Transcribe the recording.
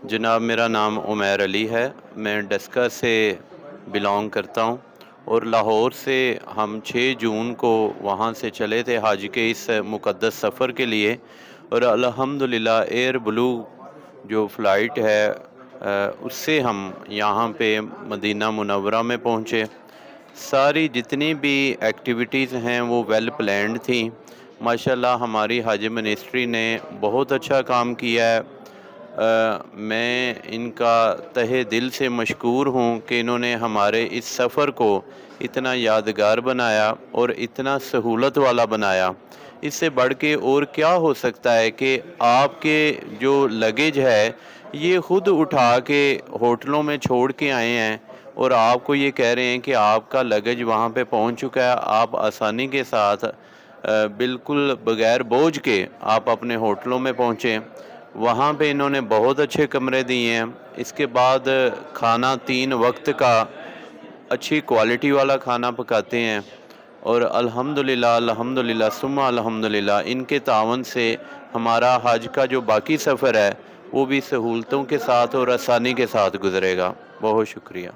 जनाब मेरा नाम उमैर अली है। मैं डस्का से बिलोंग करता हूँ और लाहौर से हम 6 जून को वहाँ से चले थे हज के इस मुक़द्दस सफ़र के लिए और अल्हम्दुलिल्लाह एयर ब्लू जो फ़्लाइट है उससे हम यहाँ पे मदीना मुनव्वरा में पहुँचे। सारी जितनी भी एक्टिविटीज़ हैं वो वेल प्लान्ड थी। माशाल्लाह हमारी हज मिनिस्ट्री ने बहुत अच्छा काम किया है। मैं इनका तहे दिल से मशकूर हूँ कि इन्होंने हमारे इस सफ़र को इतना यादगार बनाया और इतना सहूलत वाला बनाया। इससे बढ़ के और क्या हो सकता है कि आपके जो लगेज है ये ख़ुद उठा के होटलों में छोड़ के आए हैं और आपको ये कह रहे हैं कि आपका लगेज वहाँ पे पहुँच चुका है, आप आसानी के साथ बिल्कुल बग़ैर बोझ के आप अपने होटलों में पहुँचे। वहाँ पे इन्होंने बहुत अच्छे कमरे दिए हैं। इसके बाद खाना 3 वक्त का अच्छी क्वालिटी वाला खाना पकाते हैं और अल्हम्दुलिल्लाह सुम्मा अल्हम्दुलिल्लाह इनके तावन से हमारा हज का जो बाकी सफ़र है वो भी सहूलतों के साथ और आसानी के साथ गुज़रेगा। बहुत शुक्रिया।